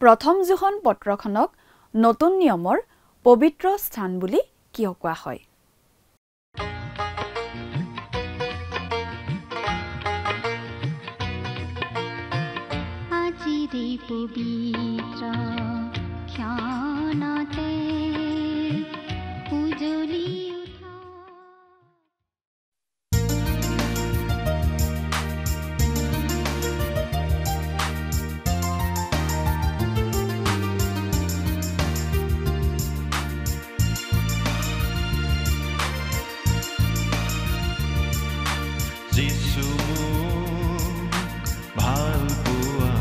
প্ৰথম যোখন পত্ৰখনক নতুন নিয়মৰ পবিত্ৰ স্থান বুলি কিয় কোৱা হয়? আজিৰে পবিত্ৰ ক্ষণতে উজলি উঠা যিছু ভাল পোৱা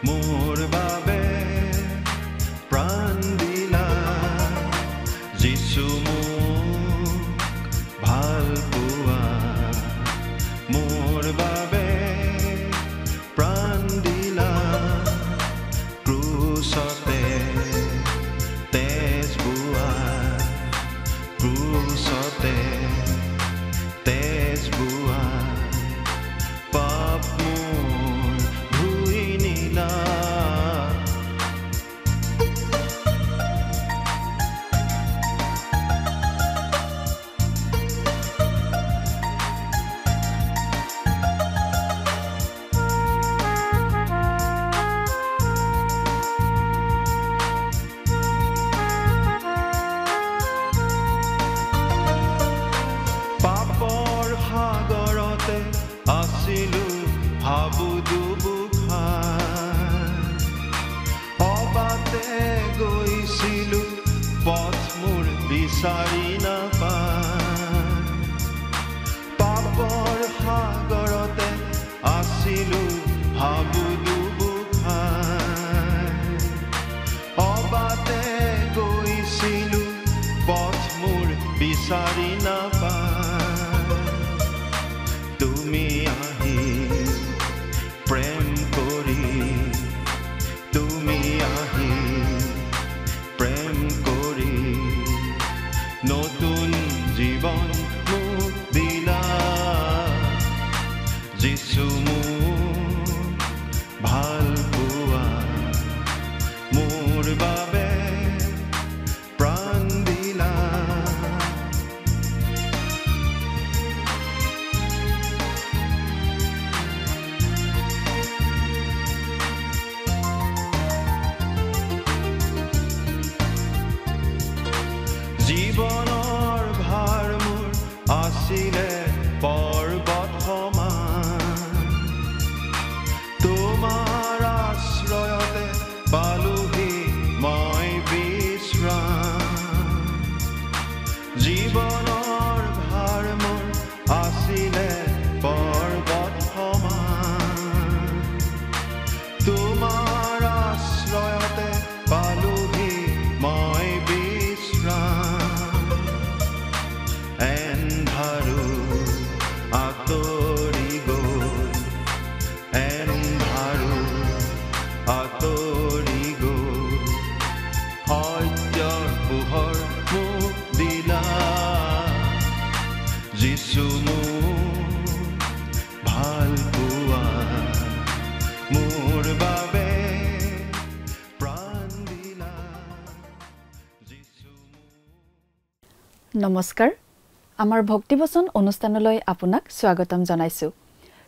মোৰ বাবে প্ৰাণ দিলা যিছু ভাল পোৱা মোৰ বাবে প্ৰাণ দিলা ক্ৰুচতে তেজ বোৱা ক্ৰুচতে তেজ বোৱা পাপ মোৰ ধুই নিলা পাপৰ সাগৰতে আছিলো হাবু দুবুখাই অবাতে গৈছিলো পথ মোৰ বিচাৰি নাপায় পাপৰ সাগৰতে আছিলো হাবু দুবুখাই অবাতে গৈছিলো পথ মোৰ বিচাৰি নাপায় তুমি আহি প্ৰেম কৰি তুমি আহি প্ৰেম কৰি নতুন জীৱন মোক দিলা যিছু ভাল পোৱা মোৰ বাবে প্ৰাণ দিলা জীৱনৰ ভাৰ মোৰ আছিলে পৰ্বত সমান তোমাৰ আশ্ৰয়তে পালোহি মই বিশ্ৰাম জীৱনৰ ভাৰ মোৰ আছিলে পৰ্বত সমান তোমাৰ আশ্ৰয়তে পালোহি মই এন্ধাৰো আঁতৰি গ'ল এন্ধাৰো আঁতৰি গ'ল সত্যৰ পোহৰ মোক দিলা যিছু ভাল পোৱা মোৰ বাবে প্ৰাণ দিলা যিছু নমস্কাৰ আমাৰ ভক্তিবচন অনুষ্ঠানলৈ আপোনাক স্বাগতম জনাইছো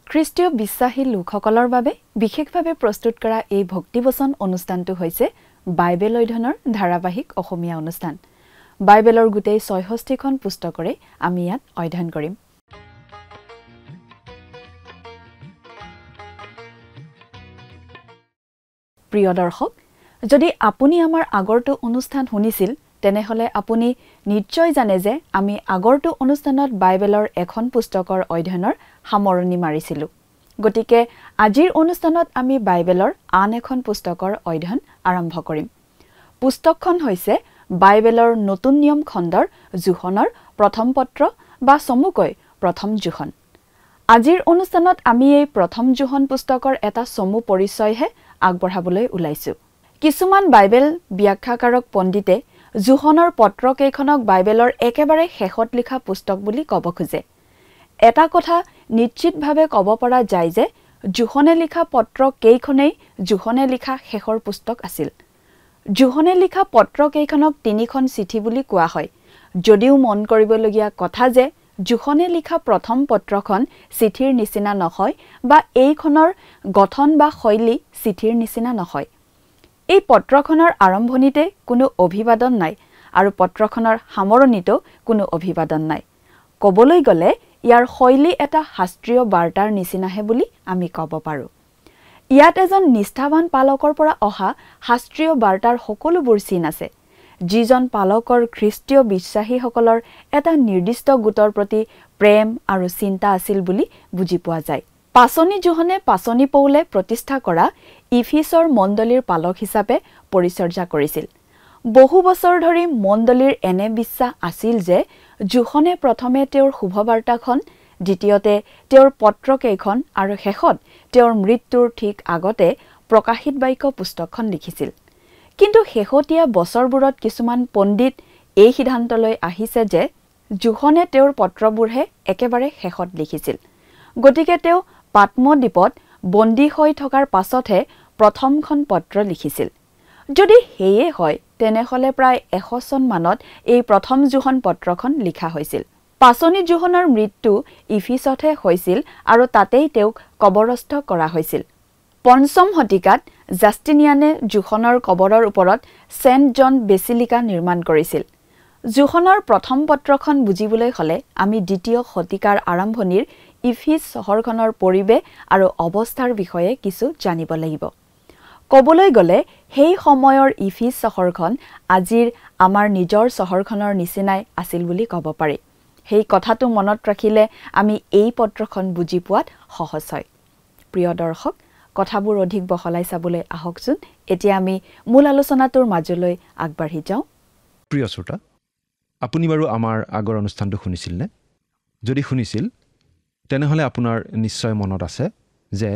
খ্ৰীষ্টীয় বিশ্বাসী লোকসকলৰ বাবে বিশেষভাৱে প্ৰস্তুত কৰা এই ভক্তিবচন অনুষ্ঠানটো হৈছে বাইবেল অধ্যয়নৰ ধাৰাবাহিক অসমীয়া অনুষ্ঠান বাইবেলৰ গোটেই ৬৬খন পুস্তকৰে আমি ইয়াত অধ্যয়ন কৰিম প্ৰিয় দৰ্শক যদি আপুনি আমাৰ আগৰটো অনুষ্ঠান শুনিছিল তেনেহলে আপুনি নিশ্চয় জানে যে আমি আগৰটো অনুষ্ঠানত বাইবেলৰ এখন পুস্তকৰ অধ্যয়নৰ সামৰণি মাৰিছিলো গতিকে আজিৰ অনুষ্ঠানত আমি বাইবেলৰ আন এখন পুস্তকৰ অধ্যয়ন আৰম্ভ কৰিম পুস্তকখন হৈছে বাইবেলৰ নতুন নিয়ম খণ্ডৰ যোহনৰ প্ৰথম পত্ৰ বা চমুকৈ প্ৰথম যোহন আজিৰ অনুষ্ঠানত আমি এই প্ৰথম যোহন পুস্তকৰ এটা চমু পৰিচয়হে আগবঢ়াবলৈ ওলাইছো কিছুমান বাইবেল ব্যাখ্যাকাৰক পণ্ডিতে যোহনৰ পত্ৰকেইখনক বাইবেলৰ একেবাৰে শেষত লিখা পুস্তক বুলি ক'ব খোজে এটা কথা নিশ্চিতভাৱে ক'ব পৰা যায় যে জোহনে লিখা পত্ৰ কেইখনেই জোহনে লিখা শেষৰ পুস্তক আছিল। জোহনে লিখা পত্ৰ কেইখনক 3খন চিঠি বুলি কোৱা হয়। যদিও মন কৰিবলগীয়া কথা যে জোহনে লিখা প্ৰথম পত্ৰখন চিঠিৰ নিচিনা নহয় বা এইখনৰ গঠন বা শৈলী চিঠিৰ নিচিনা নহয়। এই পত্ৰখনৰ আৰম্ভণিতে কোনো অভিবাদন নাই আৰু পত্ৰখনৰ সামৰণিতো কোনো অভিবাদন নাই। ক'বলৈ গ'লে ইয়াৰ শৈলী এটা শাস্ত্ৰীয় বাৰ্তাৰ নিচিনাহে বুলি আমি ক'ব পাৰোঁ। ইয়াত এজন নিষ্ঠাৱান পালকৰ পৰা অহা শাস্ত্ৰীয় বাৰ্তাৰ সকলোবোৰ চিন আছে, যিজন পালকৰ খ্ৰীষ্টীয় বিশ্বাসীসকলৰ এটা নিৰ্দিষ্ট গোটৰ প্ৰতি প্ৰেম আৰু চিন্তা আছিল বুলি বুজি পোৱা যায়। পাচনি জোহনে পাচনি পৌলে প্ৰতিষ্ঠা কৰা ইফিছৰ মণ্ডলীৰ পালক হিচাপে পৰিচৰ্যা কৰিছিল। বহু বছৰ ধৰি মণ্ডলীৰ এনে বিশ্বাস আছিল যে জোহনে প্ৰথমে তেওঁৰ শুভবাৰ্তাখন, দ্বিতীয়তে তেওঁৰ পত্ৰকেইখন আৰু শেষত তেওঁৰ মৃত্যুৰ ঠিক আগতে প্ৰকাশিত বাক্য পুস্তকখন লিখিছিল। কিন্তু শেহতীয়া বছৰবোৰত কিছুমান পণ্ডিত এই সিদ্ধান্তলৈ আহিছে যে জোহনে তেওঁৰ পত্ৰবোৰহে একেবাৰে শেষত লিখিছিল। গতিকে তেওঁ পাটমদ্বীপত বন্দী হৈ থকাৰ পাছতহে প্ৰথমখন পত্ৰ লিখিছিল। যদি সেয়ে হয় তেনেহ'লে প্ৰায় 100 চনমানত এই প্ৰথম জোহন পত্ৰখন লিখা হৈছিল। পাচনি জোহনৰ মৃত্যু ইফিছতহে হৈছিল আৰু তাতেই তেওঁক কবৰস্থ কৰা হৈছিল। 5ম শতিকাত জাষ্টিনিয়ানে জোহনৰ কবৰৰ ওপৰত চেণ্ট জন বেচিলিকা নিৰ্মাণ কৰিছিল। জোহনৰ প্ৰথম পত্ৰখন বুজিবলৈ হ'লে আমি 2য় শতিকাৰ আৰম্ভণিৰ ইফিছ চহৰখনৰ পৰিৱেশ আৰু অৱস্থাৰ বিষয়ে কিছু জানিব লাগিব। ক'বলৈ গ'লে সেই সময়ৰ ইফিছ চহৰখন আজিৰ আমাৰ নিজৰ চহৰখনৰ নিচিনাই আছিল বুলি ক'ব পাৰি। সেই কথাটো মনত ৰাখিলে আমি এই পত্ৰখন বুজি পোৱাত সহজ হয়। প্ৰিয় দৰ্শক, কথাবোৰ অধিক বহলাই চাবলৈ আহকচোন এতিয়া আমি মূল আলোচনাটোৰ মাজলৈ আগবাঢ়ি যাওঁ। প্ৰিয় শ্ৰোতা, আপুনি বাৰু আমাৰ আগৰ অনুষ্ঠানটো শুনিছিলনে? যদি শুনিছিল তেনেহ'লে আপোনাৰ নিশ্চয় মনত আছে যে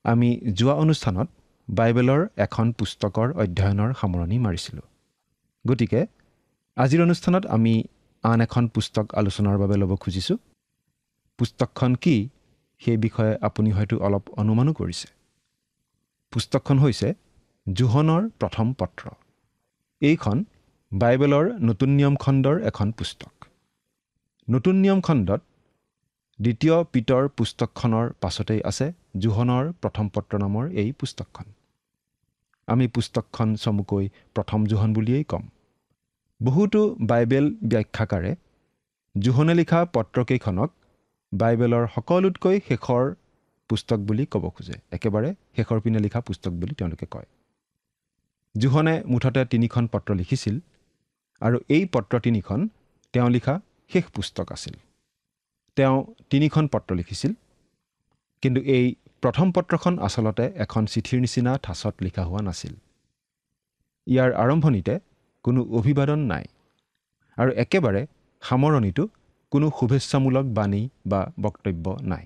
আমি যোৱা অনুষ্ঠানত বাইবেলৰ এখন পুস্তকৰ অধ্যয়নৰ সামৰণি মাৰিছিলোঁ। গতিকে আজিৰ অনুষ্ঠানত আমি আন এখন পুস্তক আলোচনাৰ বাবে ল'ব খুজিছোঁ। পুস্তকখন কি সেই বিষয়ে আপুনি হয়তো অলপ অনুমানো কৰিছে। পুস্তকখন হৈছে জোহনৰ প্ৰথম পত্ৰ। এইখন বাইবেলৰ নতুন নিয়ম খণ্ডৰ এখন পুস্তক। নতুন নিয়ম খণ্ডত 2 পিতৰ পুস্তকখনৰ পাছতেই আছে জোহনৰ প্ৰথম পত্ৰ নামৰ এই পুস্তকখন। আমি পুস্তকখন চমুকৈ প্ৰথম জোহন বুলিয়েই ক'ম। বহুতো বাইবেল ব্যাখ্যাকাৰে জোহনে লিখা পত্ৰকেইখনক বাইবেলৰ সকলোতকৈ শেষৰ পুস্তক বুলি ক'ব খোজে। একেবাৰে শেষৰ পিনে লিখা পুস্তক বুলি তেওঁলোকে কয়। জোহনে মুঠতে 3খন পত্ৰ লিখিছিল আৰু এই পত্ৰ 3খন তেওঁ লিখা শেষ পুস্তক আছিল। তেওঁ 3খন পত্ৰ লিখিছিল, কিন্তু এই প্ৰথম পত্ৰখন আচলতে এখন চিঠিৰ নিচিনা ঠাচত লিখা হোৱা নাছিল। ইয়াৰ আৰম্ভণিতে কোনো অভিবাদন নাই আৰু একেবাৰে সামৰণিতো কোনো শুভেচ্ছামূলক বাণী বা বক্তব্য নাই।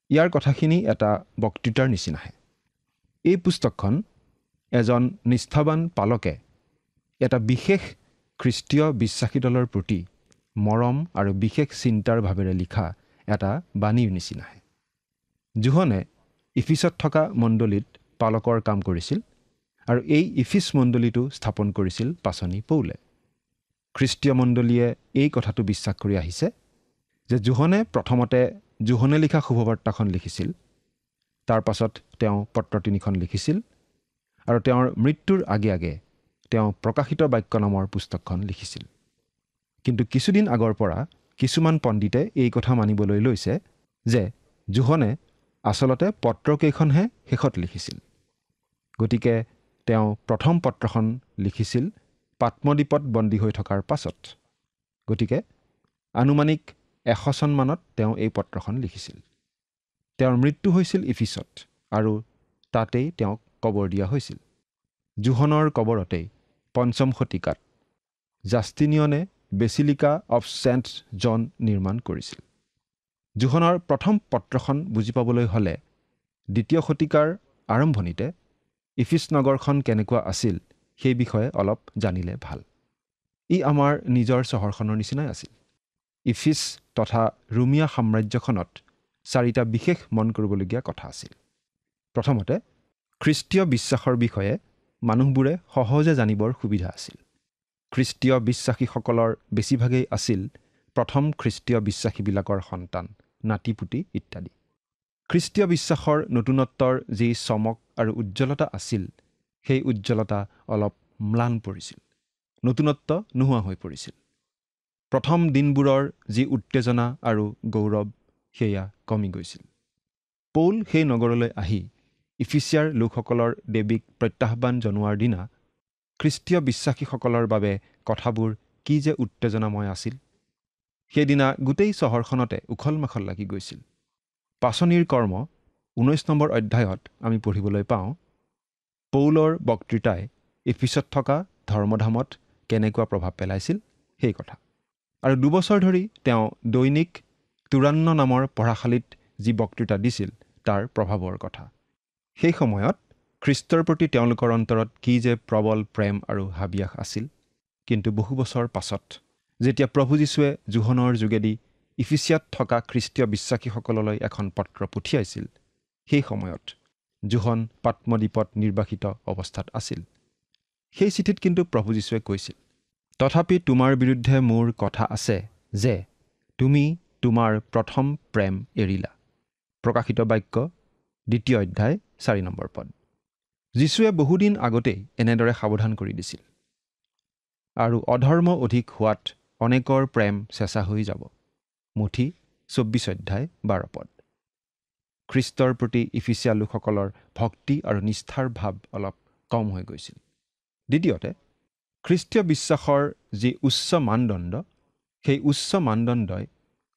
ইয়াৰ কথাখিনি এটা বক্তৃতাৰ নিচিনাহে। এই পুস্তকখন এজন নিষ্ঠাৱান পালকে এটা বিশেষ খ্ৰীষ্টীয় বিশ্বাসী দলৰ প্ৰতি মৰম আৰু বিশেষ চিন্তাৰ ভাৱেৰে লিখা এটা বাণীৰ নিচিনাহে। জোহনে ইফিছত থকা মণ্ডলীত পালকৰ কাম কৰিছিল আৰু এই ইফিছ মণ্ডলীটো স্থাপন কৰিছিল পাচনি পৌলে। খ্ৰীষ্টীয় মণ্ডলীয়ে এই কথাটো বিশ্বাস কৰি আহিছে যে জোহনে প্ৰথমতে জোহনে লিখা শুভবাৰ্তাখন লিখিছিল, তাৰ পাছত তেওঁ পত্ৰ 3খন লিখিছিল আৰু তেওঁৰ মৃত্যুৰ আগে আগে তেওঁ প্ৰকাশিত বাক্য নামৰ পুস্তকখন লিখিছিল। কিন্তু কিছুদিন আগৰ পৰা কিছুমান পণ্ডিতে এই কথা মানিবলৈ লৈছে যে জোহনে আচলতে পত্ৰকেইখনহে শেষত লিখিছিল। গতিকে তেওঁ প্ৰথম পত্ৰখন লিখিছিল পাটমদ্বীপত বন্দী হৈ থকাৰ পাছত। গতিকে আনুমানিক 100 চনমানত তেওঁ এই পত্ৰখন লিখিছিল। তেওঁৰ মৃত্যু হৈছিল ইফিছত আৰু তাতেই তেওঁক কবৰ দিয়া হৈছিল। জোহনৰ কবৰতেই 5ম শতিকাত জাষ্টিনিয়নে বেচিলিকা অফ চেণ্ট জন নিৰ্মাণ কৰিছিল। জোহনৰ প্ৰথম পত্ৰখন বুজি পাবলৈ হ'লে 2য় শতিকাৰ আৰম্ভণিতে ইফিছ নগৰখন কেনেকুৱা আছিল সেই বিষয়ে অলপ জানিলে ভাল। ই আমাৰ নিজৰ চহৰখনৰ নিচিনাই আছিল। ইফিছ তথা ৰোমিয়া সাম্ৰাজ্যখনত 4টা বিশেষ মন কৰিবলগীয়া কথা আছিল। প্ৰথমতে খ্ৰীষ্টীয় বিশ্বাসৰ বিষয়ে মানুহবোৰে সহজে জানিবৰ সুবিধা আছিল। খ্ৰীষ্টীয় বিশ্বাসীসকলৰ বেছিভাগেই আছিল প্ৰথম খ্ৰীষ্টীয় বিশ্বাসীবিলাকৰ সন্তান, নাতিপুতি ইত্যাদি। খ্ৰীষ্টীয় বিশ্বাসৰ নতুনত্বৰ যি চমক আৰু উজ্জ্বলতা আছিল, সেই উজ্জ্বলতা অলপ ম্লান পৰিছিল, নতুনত্ব নোহোৱা হৈ পৰিছিল। প্ৰথম দিনবোৰৰ যি উত্তেজনা আৰু গৌৰৱ, সেয়া কমি গৈছিল। পৌল সেই নগৰলৈ আহি ইফিচিয়াৰ লোকসকলৰ দেৱীক প্ৰত্যাহ্বান জনোৱাৰ দিনা খ্ৰীষ্টীয় বিশ্বাসীসকলৰ বাবে কথাবোৰ কি যে উত্তেজনাময় আছিল। সেইদিনা গোটেই চহৰখনতে উখল মাখল লাগি গৈছিল। পাচনিৰ কৰ্ম 19 নম্বৰ অধ্যায়ত আমি পঢ়িবলৈ পাওঁ, পৌলৰ বক্তৃতাই ইফিচত থকা ধৰ্মধামত কেনেকুৱা প্ৰভাৱ পেলাইছিল সেই কথা। আৰু 2 বছৰ ধৰি তেওঁ দৈনিক তুৰান্ন নামৰ পঢ়াশালীত যি বক্তৃতা দিছিল তাৰ প্ৰভাৱৰ কথা। সেই সময়ত খ্ৰীষ্টৰ প্ৰতি তেওঁলোকৰ অন্তৰত কি যে প্ৰবল প্ৰেম আৰু হাবিয়াস আছিল। কিন্তু বহু বছৰ পাছত যেতিয়া প্ৰভু যীশুৱে জোহনৰ যোগেদি ইফিচিয়াত থকা খ্ৰীষ্টীয় বিশ্বাসীসকললৈ এখন পত্ৰ পঠিয়াইছিল, সেই সময়ত জোহন পাত্মদ্বীপত নিৰ্বাসিত অৱস্থাত আছিল। সেই চিঠিত কিন্তু প্ৰভু যীশুৱে কৈছিল, তথাপি তোমাৰ বিৰুদ্ধে মোৰ কথা আছে যে তুমি তোমাৰ প্ৰথম প্ৰেম এৰিলা। প্ৰকাশিত বাক্য 2 অধ্যায় 4 নম্বৰ পদ। যীশুৱে বহুদিন আগতেই এনেদৰে সাৱধান কৰি দিছিল। আৰু অধৰ্ম অধিক হোৱাত অনেকৰ প্ৰেম চেঁচা হৈ যাব। মুঠি 24 অধ্যায় 12 পদ। খ্ৰীষ্টৰ প্ৰতি ইফিচিয়া লোকসকলৰ ভক্তি আৰু নিষ্ঠাৰ ভাৱ অলপ কম হৈ গৈছিল। দ্বিতীয়তে, খ্ৰীষ্টীয় বিশ্বাসৰ যি উচ্চ মানদণ্ড, সেই উচ্চ মানদণ্ডই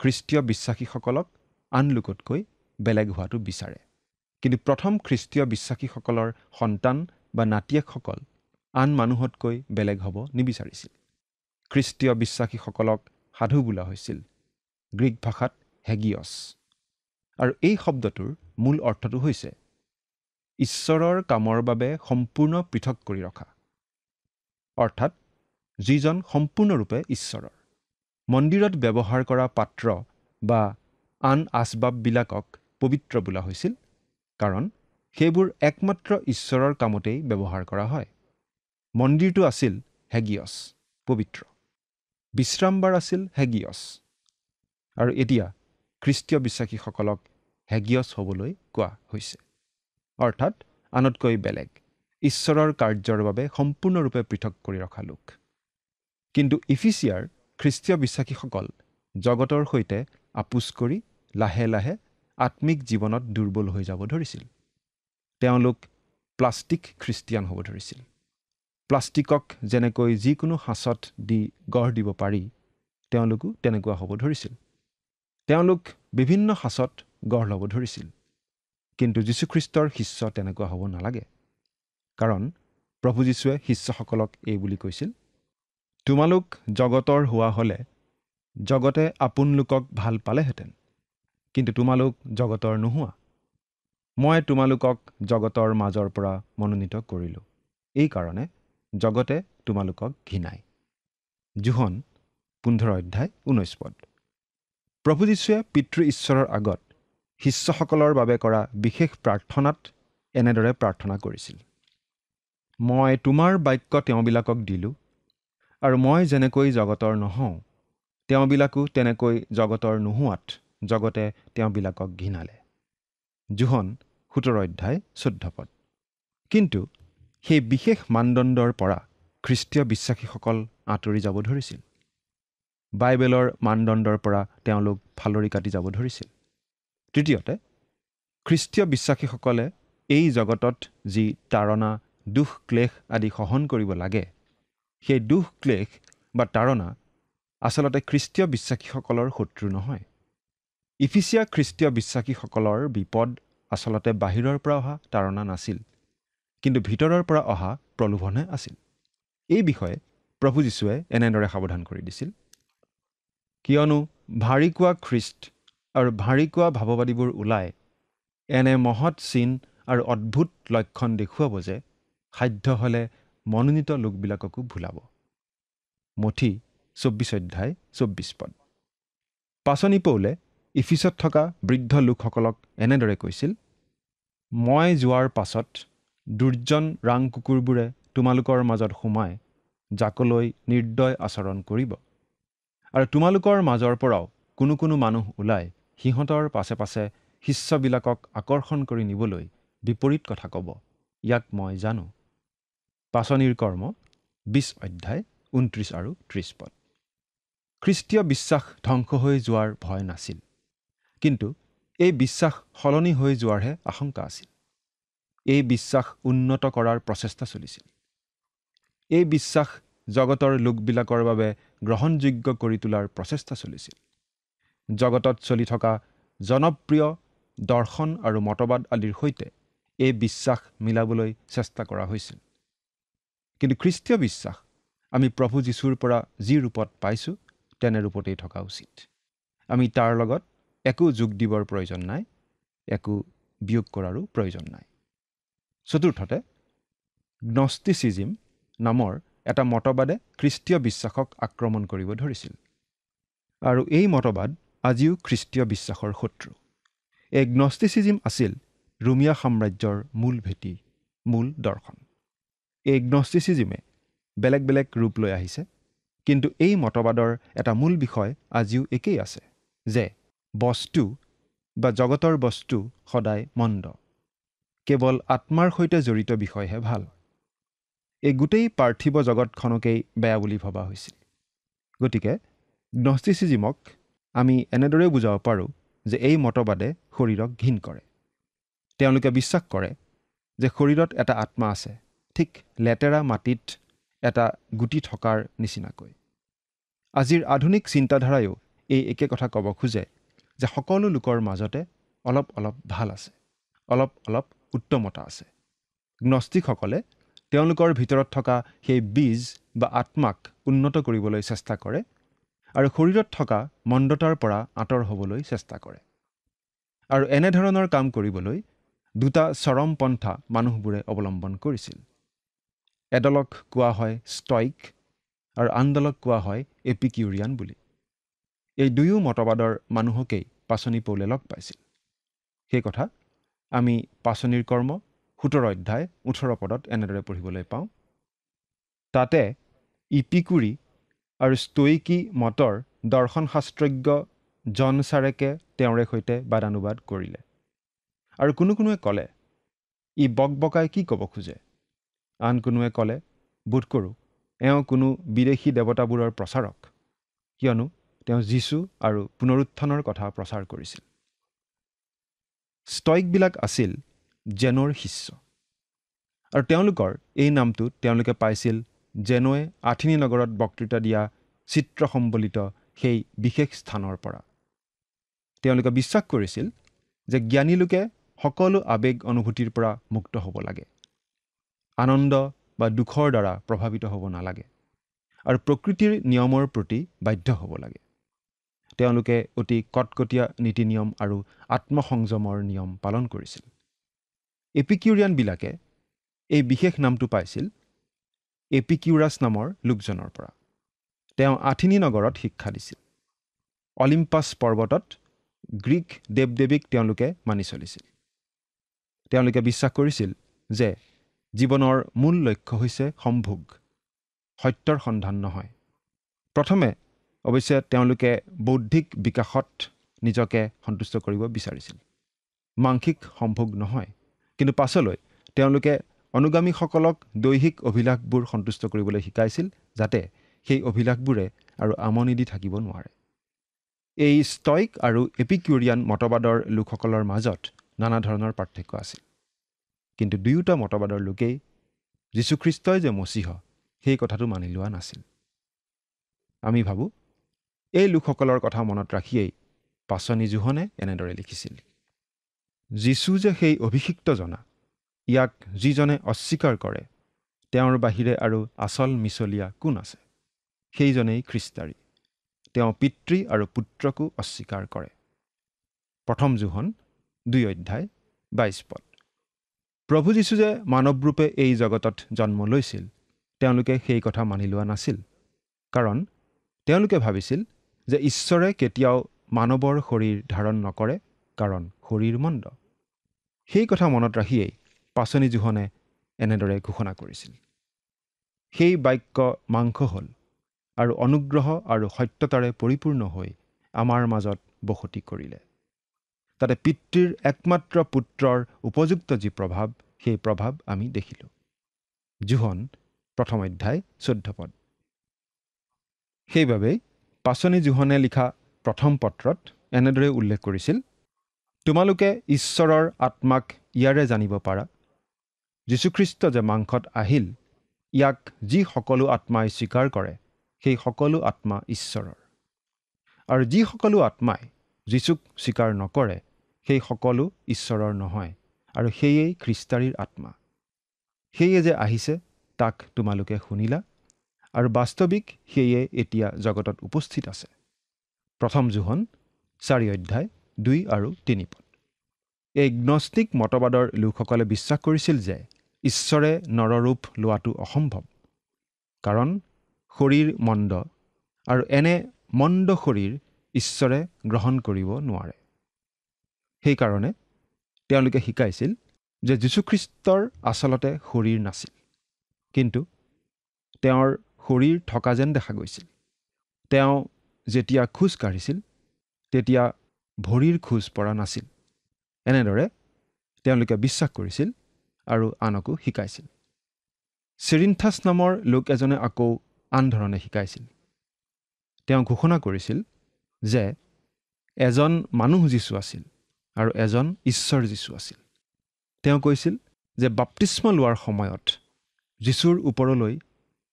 খ্ৰীষ্টীয় বিশ্বাসীসকলক আন লোকতকৈ বেলেগ হোৱাটো বিচাৰে। কিন্তু প্ৰথম খ্ৰীষ্টীয় বিশ্বাসীসকলৰ সন্তান বা নাতিয়েকসকল আন মানুহতকৈ বেলেগ হ'ব নিবিচাৰিছিল। খ্ৰীষ্টীয় বিশ্বাসীসকলক সাধু বোলা হৈছিল, গ্ৰীক ভাষাত হেগিয়ছ। আৰু এই শব্দটোৰ মূল অৰ্থটো হৈছে ঈশ্বৰৰ কামৰ বাবে সম্পূৰ্ণ পৃথক কৰি ৰখা, অৰ্থাৎ যিজন সম্পূৰ্ণৰূপে ঈশ্বৰৰ। মন্দিৰত ব্যৱহাৰ কৰা পাত্ৰ বা আন আচবাববিলাকক পবিত্ৰ বোলা হৈছিল, কাৰণ সেইবোৰ একমাত্ৰ ঈশ্বৰৰ কামতেই ব্যৱহাৰ কৰা হয়। মন্দিৰটো আছিল হেগিয়ছ, পবিত্ৰ। বিশ্ৰামবাৰ আছিল হেগিয়ছ। আৰু এতিয়া খ্ৰীষ্টীয় বিশ্বাসীসকলক হেগিয়ছ হ'বলৈ কোৱা হৈছে, অৰ্থাৎ আনতকৈ বেলেগ, ঈশ্বৰৰ কাৰ্যৰ বাবে সম্পূৰ্ণৰূপে পৃথক কৰি ৰখা লোক। কিন্তু ইফিচিয়াৰ খ্ৰীষ্টীয় বিশ্বাসীসকল জগতৰ সৈতে আপোচ কৰি লাহে লাহে আত্মিক জীৱনত দুৰ্বল হৈ যাব ধৰিছিল। তেওঁলোক প্লাষ্টিক খ্ৰীষ্টিয়ান হ'ব ধৰিছিল। প্লাষ্টিকক যেনেকৈ যিকোনো সাঁচত দি গঢ় দিব পাৰি, তেওঁলোকো তেনেকুৱা হ'ব ধৰিছিল। তেওঁলোক বিভিন্ন সাঁচত গঢ় ল'ব ধৰিছিল। কিন্তু যীশুখ্ৰীষ্টৰ শিষ্য তেনেকুৱা হ'ব নালাগে। কাৰণ প্ৰভু যীশুৱে শিষ্যসকলক এই বুলি কৈছিল, তোমালোক জগতৰ হোৱা হ'লে জগতে আপোনলোকক ভাল পালেহেঁতেন, কিন্তু তোমালোক জগতৰ নোহোৱা। মই তোমালোকক জগতৰ মাজৰ পৰা মনোনীত কৰিলোঁ, এই কাৰণে জগতে তোমালোকক ঘৃণায়। জোহন 15 অধ্যায় 19 পদ। প্ৰভু যীশুৱে পিতৃ ঈশ্বৰৰ আগত শিষ্যসকলৰ বাবে কৰা বিশেষ প্ৰাৰ্থনাত এনেদৰে প্ৰাৰ্থনা কৰিছিল, মই তোমাৰ বাক্য তেওঁবিলাকক দিলোঁ, আৰু মই যেনেকৈ জগতৰ নহওঁ, তেওঁবিলাকো তেনেকৈ জগতৰ নোহোৱাত জগতে তেওঁবিলাকক ঘৃণালে। জোহন 17 অধ্যায় 14 পদ। কিন্তু সেই বিশেষ মানদণ্ডৰ পৰা খ্ৰীষ্টীয় বিশ্বাসীসকল আঁতৰি যাব ধৰিছিল। বাইবেলৰ মানদণ্ডৰ পৰা তেওঁলোক ফালৰি কাটি যাব ধৰিছিল। তৃতীয়তে, খ্ৰীষ্টীয় বিশ্বাসীসকলে এই জগতত যি তাৰণা, দুখ ক্লেশ আদি সহন কৰিব লাগে, সেই দুখ ক্লেশ বা তাৰণা আচলতে খ্ৰীষ্টীয় বিশ্বাসীসকলৰ শত্ৰু নহয়। ইফিচিয়া খ্ৰীষ্টীয় বিশ্বাসীসকলৰ বিপদ আচলতে বাহিৰৰ পৰা অহা তাৰণা নাছিল, কিন্তু ভিতৰৰ পৰা অহা প্ৰলোভনহে আছিল। এই বিষয়ে প্ৰভু যীশুৱে এনেদৰে সাৱধান কৰি দিছিল, কিয়নো ভাৰিকোৱা খ্ৰীষ্ট আৰু ভাৰিকোৱা ভাৱবাদীবোৰ ওলাই এনে মহৎ চিন আৰু অদ্ভুত লক্ষণ দেখুৱাব যে সাধ্য হ'লে মনোনীত লোকবিলাককো ভুলাব। মঠি 24 অধ্যায় 24 পদ। পাচনি পৌলে ইফিছত থকা বৃদ্ধ লোকসকলক এনেদৰে কৈছিল, মই যোৱাৰ পাছত দুৰ্জন ৰাং কুকুৰবোৰে তোমালোকৰ মাজত সোমাই জাকলৈ নিৰ্দয় আচৰণ কৰিব, আৰু তোমালোকৰ মাজৰ পৰাও কোনো কোনো মানুহ ওলাই সিহঁতৰ পাছে পাছে শিষ্যবিলাকক আকৰ্ষণ কৰি নিবলৈ বিপৰীত কথা ক'ব। ইয়াক মই জানো। পাচনিৰ কৰ্ম 20 অধ্যায় 29 আৰু 30 পদ। খ্ৰীষ্টীয় বিশ্বাস ধ্বংস হৈ যোৱাৰ ভয় নাছিল, কিন্তু এই বিশ্বাস সলনি হৈ যোৱাৰহে আশংকা আছিল। এই বিশ্বাস উন্নত কৰাৰ প্ৰচেষ্টা চলিছিল। এই বিশ্বাস জগতৰ লোকবিলাকৰ বাবে গ্ৰহণযোগ্য কৰি তোলাৰ প্ৰচেষ্টা চলিছিল। জগতত চলি থকা জনপ্ৰিয় দৰ্শন আৰু মতবাদ আদিৰ সৈতে এই বিশ্বাস মিলাবলৈ চেষ্টা কৰা হৈছিল। কিন্তু খ্ৰীষ্টীয় বিশ্বাস আমি প্ৰভু যীশুৰ পৰা যি ৰূপত পাইছোঁ তেনে ৰূপতেই থকা উচিত। আমি তাৰ লগত একো যোগ দিবৰ প্ৰয়োজন নাই, একো বিয়োগ কৰাৰো প্ৰয়োজন নাই। চতুৰ্থতে, গ্নষ্টিচিজিম নামৰ এটা মতবাদে খ্ৰীষ্টীয় বিশ্বাসক আক্ৰমণ কৰিব ধৰিছিল, আৰু এই মতবাদ আজিও খ্ৰীষ্টীয় বিশ্বাসৰ শত্ৰু। এই গ্নষ্টিচিজিম আছিল ৰোমিয়া সাম্ৰাজ্যৰ মূল ভেটি, মূল দৰ্শন। এই গ্নষ্টিচিজিমে বেলেগ বেলেগ ৰূপ লৈ আহিছে, কিন্তু এই মতবাদৰ এটা মূল বিষয় আজিও একেই আছে যে বস্তু বা জগতৰ বস্তু সদায় মন্দ, কেৱল আত্মাৰ সৈতে জড়িত বিষয়হে ভাল। এই গোটেই পাৰ্থিৱ জগতখনকেই বেয়া বুলি ভবা হৈছিল। গতিকে গ্নষ্টিচিজিমক আমি এনেদৰেও বুজাব পাৰোঁ যে এই মতবাদে শৰীৰক ঘীন কৰে। তেওঁলোকে বিশ্বাস কৰে যে শৰীৰত এটা আত্মা আছে, ঠিক লেতেৰা মাটিত এটা গুটি থকাৰ নিচিনাকৈ। আজিৰ আধুনিক চিন্তাধাৰায়ো এই একে কথা ক'ব খোজে যে সকলো লোকৰ মাজতে অলপ অলপ ভাল আছে, অলপ অলপ উত্তমতা আছে। গ্নষ্টিকসকলে তেওঁলোকৰ ভিতৰত থকা সেই বীজ বা আত্মাক উন্নত কৰিবলৈ চেষ্টা কৰে আৰু শৰীৰত থকা মন্দতাৰ পৰা আঁতৰ হ'বলৈ চেষ্টা কৰে। আৰু এনেধৰণৰ কাম কৰিবলৈ দুটা চৰম পন্থা মানুহবোৰে অৱলম্বন কৰিছিল। এদলক কোৱা হয় ষ্টইক আৰু আনদলক কোৱা হয় এপিকিউৰিয়ান বুলি। এই দুয়ো মতবাদৰ মানুহকেই পাচনি পৌলে লগ পাইছিল। সেই কথা আমি পাচনিৰ কৰ্ম 17 অধ্যায় 18 পদত এনেদৰে পঢ়িবলৈ পাওঁ। তাতে ইপিকুৰি আৰু ষ্টইকি মতৰ দৰ্শনশাস্ত্ৰজ্ঞ জন চাৰেকে তেওঁৰে সৈতে বাদানুবাদ কৰিলে, আৰু কোনো কোনোৱে ক'লে ই বকবকাই কি ক'ব খোজে। আন কোনোৱে ক'লে বোধ কৰোঁ এওঁ কোনো বিদেশী দেৱতাবোৰৰ প্ৰচাৰক, কিয়নো তেওঁ যীশু আৰু পুনৰুত্থানৰ কথা প্ৰচাৰ কৰিছিল। ষ্টইকবিলাক আছিল জেনৰ শিষ্য, আৰু তেওঁলোকৰ এই নামটো তেওঁলোকে পাইছিল জেনোৱে আথিনি নগৰত বক্তৃতা দিয়া চিত্ৰসম্বলিত সেই বিশেষ স্থানৰ পৰা। তেওঁলোকে বিশ্বাস কৰিছিল যে জ্ঞানী লোকে সকলো আৱেগ অনুভূতিৰ পৰা মুক্ত হ'ব লাগে, আনন্দ বা দুখৰ দ্বাৰা প্ৰভাৱিত হ'ব নালাগে, আৰু প্ৰকৃতিৰ নিয়মৰ প্ৰতি বাধ্য হ'ব লাগে। তেওঁলোকে অতি কটকটীয়া নীতি নিয়ম আৰু আত্মসংযমৰ নিয়ম পালন কৰিছিল। এপিকিউৰিয়ানবিলাকে এই বিশেষ নামটো পাইছিল এপিকিউৰাছ নামৰ লোকজনৰ পৰা। তেওঁ আথিনি নগৰত শিক্ষা দিছিল। অলিম্পাছ পৰ্বতত গ্ৰীক দেৱ দেৱীক তেওঁলোকে মানি চলিছিল। তেওঁলোকে বিশ্বাস কৰিছিল যে জীৱনৰ মূল লক্ষ্য হৈছে সম্ভোগ, সত্যৰ সন্ধান নহয়। প্ৰথমে অৱশ্যে তেওঁলোকে বৌদ্ধিক বিকাশত নিজকে সন্তুষ্ট কৰিব বিচাৰিছিল, মাংসিক সম্ভোগ নহয়। কিন্তু পাছলৈ তেওঁলোকে অনুগামীসকলক দৈহিক অভিলাষবোৰ সন্তুষ্ট কৰিবলৈ শিকাইছিল, যাতে সেই অভিলাষবোৰে আৰু আমনি দি থাকিব নোৱাৰে। এই ষ্টইক আৰু এপিকিউৰিয়ান মতবাদৰ লোকসকলৰ মাজত নানা ধৰণৰ পাৰ্থক্য আছিল, কিন্তু দুয়োটা মতবাদৰ লোকেই যীশুখ্ৰীষ্টই যে মচীহ সেই কথাটো মানি লোৱা নাছিল। আমি ভাবোঁ এই লোকসকলৰ কথা মনত ৰাখিয়েই পাচনি জোহনে এনেদৰে লিখিছিল, যীশু যে সেই অভিষিক্ত জনা, ইয়াক যিজনে অস্বীকাৰ কৰে তেওঁৰ বাহিৰে আৰু আচল মিছলীয়া কোন আছে? সেইজনেই খ্ৰীষ্টাৰী। তেওঁ পিতৃ আৰু পুত্ৰকো অস্বীকাৰ কৰে। প্ৰথম জোহন 2 অধ্যায় 22 পদ। প্ৰভু যীশু যে মানৱৰূপে এই জগতত জন্ম লৈছিল, তেওঁলোকে সেই কথা মানি লোৱা নাছিল, কাৰণ তেওঁলোকে ভাবিছিল যে ঈশ্বৰে কেতিয়াও মানৱৰ শৰীৰ ধাৰণ নকৰে, কাৰণ শৰীৰ মন্দ। সেই কথা মনত ৰাখিয়েই পাচনি জোহনে এনেদৰে ঘোষণা কৰিছিল, সেই বাক্য মাংস হ'ল আৰু অনুগ্ৰহ আৰু সত্যতাৰে পৰিপূৰ্ণ হৈ আমাৰ মাজত বসতি কৰিলে। তাতে পিতৃৰ একমাত্ৰ পুত্ৰৰ উপযুক্ত যি প্ৰভাৱ, সেই প্ৰভাৱ আমি দেখিলোঁ। জোহন 1 অধ্যায় 14 পদ। সেইবাবেই পাচনি জোহনে লিখা প্ৰথম পত্ৰত এনেদৰে উল্লেখ কৰিছিল, তোমালোকে ঈশ্বৰৰ আত্মাক ইয়াৰে জানিব পাৰা, যীশুখ্ৰীষ্ট যে মাংসত আহিল, ইয়াক যি সকলো আত্মাই স্বীকাৰ কৰে, সেই সকলো আত্মা ঈশ্বৰৰ। আৰু যি সকলো আত্মাই যীশুক স্বীকাৰ নকৰে, সেই সকলো ঈশ্বৰৰ নহয়, আৰু সেয়েই খ্ৰীষ্টাৰীৰ আত্মা। সেয়ে যে আহিছে তাক তোমালোকে শুনিলা, আৰু বাস্তৱিক সেয়ে এতিয়া জগতত উপস্থিত আছে। 1 জোহন 4 অধ্যায় 2 আৰু 3 পদ। এই গ্নষ্টিক মতবাদৰ লোকসকলে বিশ্বাস কৰিছিল যে ঈশ্বৰে নৰৰূপ লোৱাটো অসম্ভৱ, কাৰণ শৰীৰ মন্দ, আৰু এনে মন্দ শৰীৰ ঈশ্বৰে গ্ৰহণ কৰিব নোৱাৰে। সেইকাৰণে তেওঁলোকে শিকাইছিল যে যীশুখ্ৰীষ্টৰ আচলতে শৰীৰ নাছিল, কিন্তু তেওঁৰ শৰীৰ থকা যেন দেখা গৈছিল। তেওঁ যেতিয়া খোজ কাঢ়িছিল, তেতিয়া ভৰিৰ খোজ পৰা নাছিল। এনেদৰে তেওঁলোকে বিশ্বাস কৰিছিল আৰু আনকো শিকাইছিল। চিৰিন্থাছ নামৰ লোক এজনে আকৌ আন ধৰণে শিকাইছিল। তেওঁ ঘোষণা কৰিছিল যে এজন মানুহ যীশু আছিল আৰু এজন ঈশ্বৰ যীশু আছিল। তেওঁ কৈছিল যে বাপ্তিস্ম লোৱাৰ সময়ত যীশুৰ ওপৰলৈ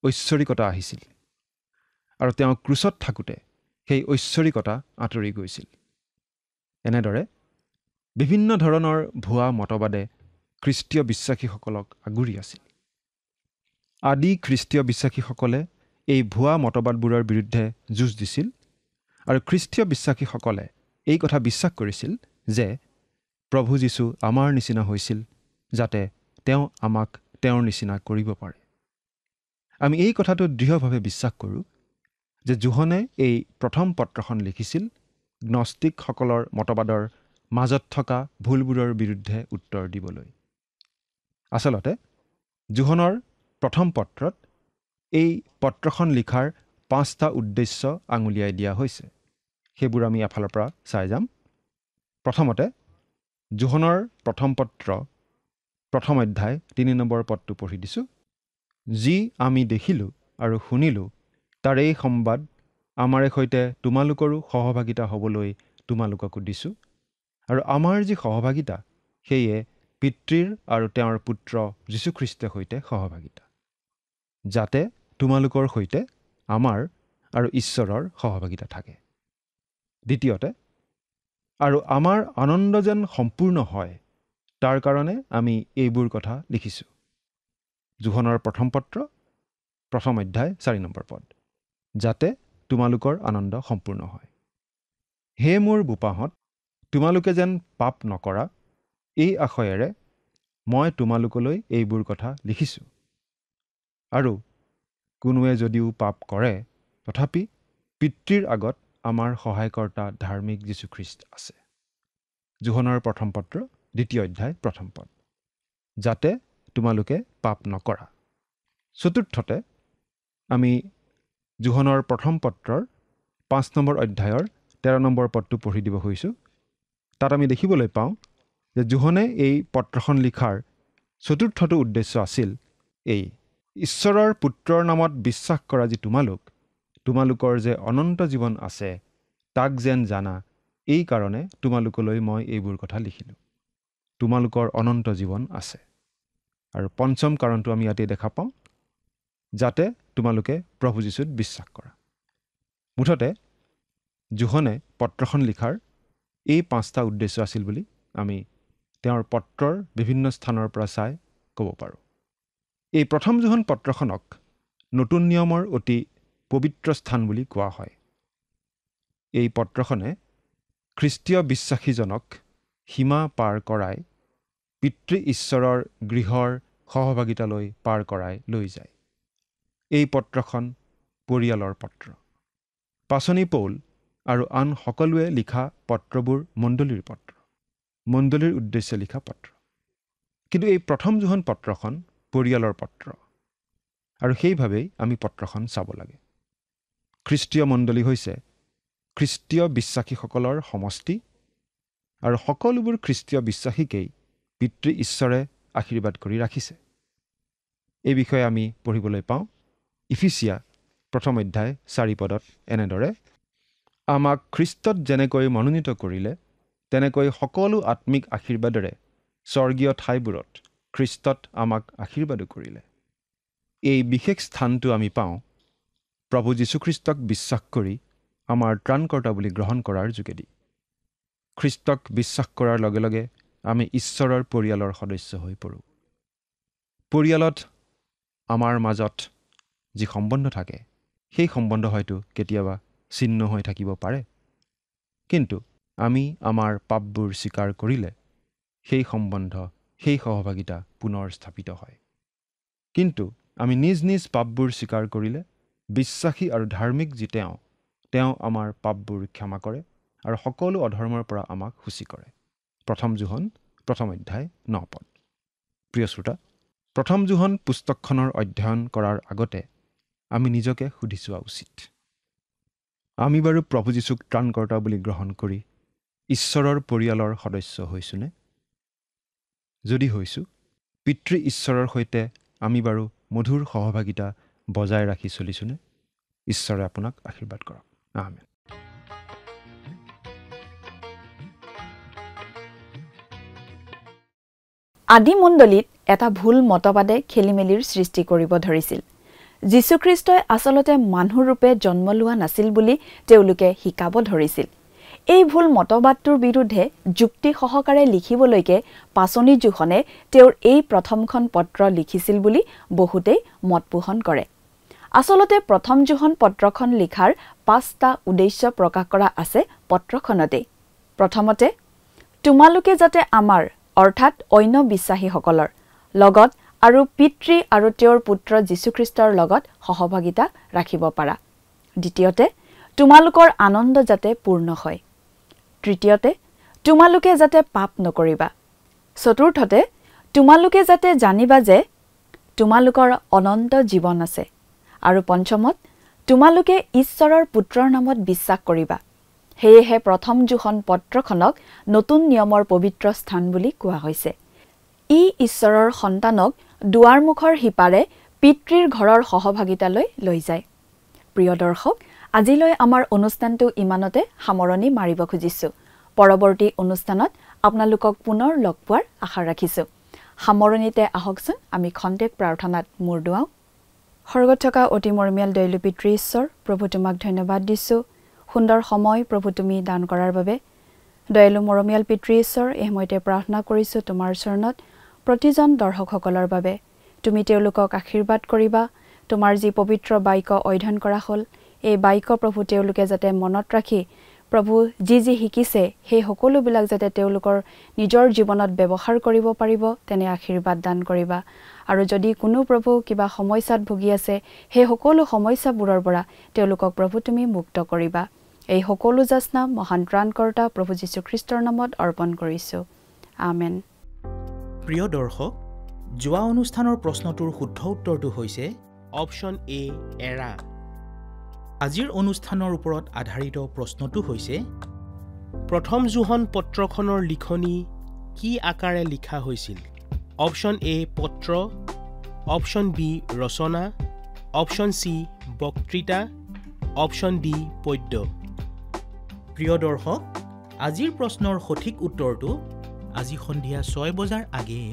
ঐশ্বৰিকতা আহিছিল, আৰু তেওঁ ক্ৰুচত থাকোঁতে সেই ঐশ্বৰিকতা আঁতৰি গৈছিল। এনেদৰে বিভিন্ন ধৰণৰ ভুৱা মতবাদে খ্ৰীষ্টীয় বিশ্বাসীসকলক আগুৰি আছিল। আদি খ্ৰীষ্টীয় বিশ্বাসীসকলে এই ভুৱা মতবাদবোৰৰ বিৰুদ্ধে যুঁজ দিছিল, আৰু খ্ৰীষ্টীয় বিশ্বাসীসকলে এই কথা বিশ্বাস কৰিছিল যে প্ৰভু যীশু আমাৰ নিচিনা হৈছিল, যাতে তেওঁ আমাক তেওঁৰ নিচিনা কৰিব পাৰে। আমি এই কথাটো দৃঢ়ভাৱে বিশ্বাস কৰোঁ যে জোহনে এই প্ৰথম পত্ৰখন লিখিছিল গ্নষ্টিকসকলৰ মতবাদৰ মাজত থকা ভুলবোৰৰ বিৰুদ্ধে উত্তৰ দিবলৈ। আচলতে জোহনৰ প্ৰথম পত্ৰত এই পত্ৰখন লিখাৰ 5টা উদ্দেশ্য আঙুলিয়াই দিয়া হৈছে। সেইবোৰ আমি এফালৰ পৰা চাই যাম। প্ৰথমতে জোহনৰ প্ৰথম পত্ৰ 1 অধ্যায় 3 নম্বৰ পদটো পঢ়ি দিছোঁ। যি আমি দেখিলোঁ আৰু শুনিলোঁ তাৰেই সংবাদ আমাৰে সৈতে তোমালোকৰো সহভাগিতা হ'বলৈ তোমালোককো দিছোঁ, আৰু আমাৰ যি সহভাগিতা সেয়ে পিতৃৰ আৰু তেওঁৰ পুত্ৰ যীশুখ্ৰীষ্টৰ সৈতে সহভাগিতা, যাতে তোমালোকৰ সৈতে আমাৰ আৰু ঈশ্বৰৰ সহভাগিতা থাকে। দ্বিতীয়তে, আৰু আমাৰ আনন্দ যেন সম্পূৰ্ণ হয়, তাৰ কাৰণে আমি এইবোৰ কথা লিখিছোঁ। জোহনৰ প্ৰথম পত্ৰ 1 অধ্যায় 4 নম্বৰ পদ, যাতে তোমালোকৰ আনন্দ সম্পূৰ্ণ হয়। হে মোৰ বোপাহঁত, তোমালোকে যেন পাপ নকৰা, এই আশয়েৰে মই তোমালোকলৈ এইবোৰ কথা লিখিছোঁ। আৰু কোনোৱে যদিও পাপ কৰে, তথাপি পিতৃৰ আগত আমাৰ সহায়কৰ্তা ধাৰ্মিক যীশুখ্ৰীষ্ট আছে। জোহনৰ প্ৰথম পত্ৰ 2 অধ্যায় 1 পদ, যাতে তোমালোকে পাপ নকৰা। চতুৰ্থতে আমি জোহনৰ প্ৰথম পত্ৰৰ 5 নম্বৰ অধ্যায়ৰ 13 নম্বৰ পদটো পঢ়ি দিব হৈছোঁ। তাত আমি দেখিবলৈ পাওঁ যে জোহনে এই পত্ৰখন লিখাৰ চতুৰ্থটো উদ্দেশ্য আছিল এই, ঈশ্বৰৰ পুত্ৰৰ নামত বিশ্বাস কৰা যি তোমালোকৰ যে অনন্ত জীৱন আছে, তাক যেন জানা, এই কাৰণে তোমালোকলৈ মই এইবোৰ কথা লিখিলোঁ। তোমালোকৰ অনন্ত জীৱন আছে। আৰু পঞ্চম কাৰণটো আমি ইয়াতে দেখা পাওঁ, যাতে তোমালোকে প্ৰভু যীশুত বিশ্বাস কৰা। মুঠতে জোহনে পত্ৰখন লিখাৰ এই 5টা উদ্দেশ্য আছিল বুলি আমি তেওঁৰ পত্ৰৰ বিভিন্ন স্থানৰ পৰা চাই ক'ব পাৰোঁ। এই প্ৰথম জোহন পত্ৰখনক নতুন নিয়মৰ অতি পবিত্ৰ স্থান বুলি কোৱা হয়। এই পত্ৰখনে খ্ৰীষ্টীয় বিশ্বাসীজনক সীমা পাৰ কৰাই পিতৃ ঈশ্বৰৰ গৃহৰ সহভাগিতালৈ পাৰ কৰাই লৈ যায়। এই পত্ৰখন পৰিয়ালৰ পত্ৰ। পাচনি পৌল আৰু আন সকলোৱে লিখা পত্ৰবোৰ মণ্ডলীৰ পত্ৰ, মণ্ডলীৰ উদ্দেশ্যে লিখা পত্ৰ। কিন্তু এই প্ৰথম জোহন পত্ৰখন পৰিয়ালৰ পত্ৰ, আৰু সেইভাৱেই আমি পত্ৰখন চাব লাগে। খ্ৰীষ্টীয় মণ্ডলী হৈছে খ্ৰীষ্টীয় বিশ্বাসীসকলৰ সমষ্টি, আৰু সকলোবোৰ খ্ৰীষ্টীয় বিশ্বাসীকেই পিতৃ ঈশ্বৰে আশীৰ্বাদ কৰি ৰাখিছে। এই বিষয়ে আমি পঢ়িবলৈ পাওঁ ইফিচিয়া 1 অধ্যায় 4 পদত এনেদৰে, আমাক খ্ৰীষ্টত যেনেকৈ মনোনীত কৰিলে তেনেকৈ সকলো আত্মিক আশীৰ্বাদেৰে স্বৰ্গীয় ঠাইবোৰত খ্ৰীষ্টত আমাক আশীৰ্বাদো কৰিলে। এই বিশেষ স্থানটো আমি পাওঁ প্ৰভু যীশুখ্ৰীষ্টক বিশ্বাস কৰি আমাৰ ত্ৰাণকৰ্তা বুলি গ্ৰহণ কৰাৰ যোগেদি। খ্ৰীষ্টক বিশ্বাস কৰাৰ লগে লগে আমি ঈশ্বৰৰ পৰিয়ালৰ সদস্য হৈ পৰোঁ। পৰিয়ালত আমাৰ মাজত যি সম্বন্ধ থাকে, সেই সম্বন্ধ হয়তো কেতিয়াবা ছিন্ন হৈ থাকিব পাৰে, কিন্তু আমি আমাৰ পাপবোৰ স্বীকাৰ কৰিলে সেই সম্বন্ধ, সেই সহভাগিতা পুনৰ স্থাপিত হয়। কিন্তু আমি নিজ নিজ পাপবোৰ স্বীকাৰ কৰিলে বিশ্বাসী আৰু ধাৰ্মিক যি তেওঁ আমাৰ পাপবোৰ ক্ষমা কৰে আৰু সকলো অধৰ্মৰ পৰা আমাক সূচী কৰে। 1 জোহন 1 অধ্যায় 9 পদ। প্ৰিয় শ্ৰোতা, 1 জোহন পুস্তকখনৰ অধ্যয়ন কৰাৰ আগতে আমি নিজকে সুধি চোৱা উচিত, আমি বাৰু প্ৰভু যীশুক ত্ৰাণকৰ্তা বুলি গ্ৰহণ কৰি ঈশ্বৰৰ পৰিয়ালৰ সদস্য হৈছোনে? যদি হৈছোঁ, পিতৃ ঈশ্বৰৰ সৈতে আমি বাৰু মধুৰ সহভাগিতা বজাই ৰাখি চলিছোনে? ঈশ্বৰে আপোনাক আশীৰ্বাদ কৰক। আমেন। আদি মণ্ডলীত এটা ভুল মতবাদে খেলিমেলিৰ সৃষ্টি কৰিব ধৰিছিল। যীশুখ্ৰীষ্টই আচলতে মানুহৰূপে জন্ম লোৱা নাছিল বুলি তেওঁলোকে শিকাব ধৰিছিল। এই ভুল মতবাদটোৰ বিৰুদ্ধে যুক্তি সহকাৰে লিখিবলৈকে পাচনি জোহনে তেওঁৰ এই প্ৰথমখন পত্ৰ লিখিছিল বুলি বহুতেই মত পোষণ কৰে। আচলতে 1 জোহন পত্ৰখন লিখাৰ 5টা উদ্দেশ্য প্ৰকাশ কৰা আছে পত্ৰখনতে। প্ৰথমতে, তোমালোকে যাতে আমাৰ অৰ্থাৎ অন্য বিশ্বাসীসকলৰ লগত আৰু পিতৃ আৰু তেওঁৰ পুত্ৰ যীশুখ্ৰীষ্টৰ লগত সহভাগিতা ৰাখিব পাৰা। দ্বিতীয়তে, তোমালোকৰ আনন্দ যাতে পূৰ্ণ হয়। তৃতীয়তে, তোমালোকে যাতে পাপ নকৰিবা। চতুৰ্থতে, তোমালোকে যাতে জানিবা যে তোমালোকৰ অনন্ত জীৱন আছে। আৰু পঞ্চমত, তোমালোকে ঈশ্বৰৰ পুত্ৰৰ নামত বিশ্বাস কৰিবা। সেয়েহে 1 জোহন পত্ৰখনক নতুন নিয়মৰ পবিত্ৰ স্থান বুলি কোৱা হৈছে। ই ঈশ্বৰৰ সন্তানক দুৱাৰমুখৰ সিপাৰে পিতৃৰ ঘৰৰ সহভাগিতালৈ লৈ যায়। প্ৰিয় দৰ্শক, আজিলৈ আমাৰ অনুষ্ঠানটো ইমানতে সামৰণি মাৰিব খুজিছোঁ। পৰৱৰ্তী অনুষ্ঠানত আপোনালোকক পুনৰ লগ পোৱাৰ আশা ৰাখিছোঁ। সামৰণিতে আহকচোন আমি খন্তেক প্ৰাৰ্থনাত মূৰ দুৱাওঁ। স্বৰ্গত থকা অতি মৰমীয়াল দয়ালু পিতৃ ঈশ্বৰ, প্ৰভু তোমাক ধন্যবাদ দিছোঁ সুন্দৰ সময় প্ৰভু তুমি দান কৰাৰ বাবে। দয়ালু মৰমীয়াল পিতৃ ঈশ্বৰ, এই সময়তে প্ৰাৰ্থনা কৰিছোঁ তোমাৰ চৰণত প্ৰতিজন দৰ্শকসকলৰ বাবে। তুমি তেওঁলোকক আশীৰ্বাদ কৰিবা। তোমাৰ যি পবিত্ৰ বাক্য অধ্যয়ন কৰা হ'ল, এই বাক্য প্ৰভু তেওঁলোকে যাতে মনত ৰাখি প্ৰভু যি শিকিছে সেই সকলোবিলাক যাতে তেওঁলোকৰ নিজৰ জীৱনত ব্যৱহাৰ কৰিব পাৰিব, তেনে আশীৰ্বাদ দান কৰিবা। আৰু যদি কোনো প্ৰভু কিবা সমস্যাত ভুগি আছে, সেই সকলো সমস্যাবোৰৰ পৰা তেওঁলোকক প্ৰভু তুমি মুক্ত কৰিবা। এই সকলো যাচনা মহান ত্ৰাণকৰ্তা প্ৰভু যীশুখ্ৰীষ্টৰ নামত অৰ্পণ কৰিছোঁ। আমেন। প্ৰিয় দৰ্শক, যোৱা অনুষ্ঠানৰ প্ৰশ্নটোৰ শুদ্ধ উত্তৰটো হৈছে অপশ্যন এ, এৰা। আজিৰ অনুষ্ঠানৰ ওপৰত আধাৰিত প্ৰশ্নটো হৈছে 1 জোহন পত্ৰখনৰ লিখনি কি আকাৰে লিখা হৈছিল? অপশ্যন এ পত্ৰ, অপশ্যন বি ৰচনা, অপশ্যন চি বক্তৃতা, অপশ্যন ডি পদ্য। প্ৰিয় দৰ্শক, আজিৰ প্ৰশ্নৰ সঠিক উত্তৰটো আজি সন্ধিয়া 6 বজাৰ আগেয়ে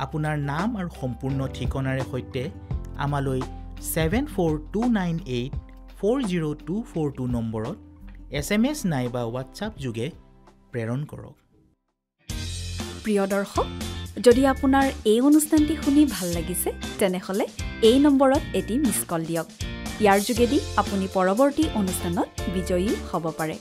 আপোনাৰ নাম আৰু সম্পূৰ্ণ ঠিকনাৰে সৈতে আমালৈ 7429840242 নম্বৰত SMS নাইবা হোৱাটছআপ যোগে প্ৰেৰণ কৰক। প্ৰিয় দৰ্শক, যদি আপোনাৰ এই অনুষ্ঠানটি শুনি ভাল লাগিছে, তেনেহ'লে এই নম্বৰত এটি মিছ কল দিয়ক। ইয়াৰ যোগেদি আপুনি পৰৱৰ্তী অনুষ্ঠানত বিজয়ী হ'ব পাৰে।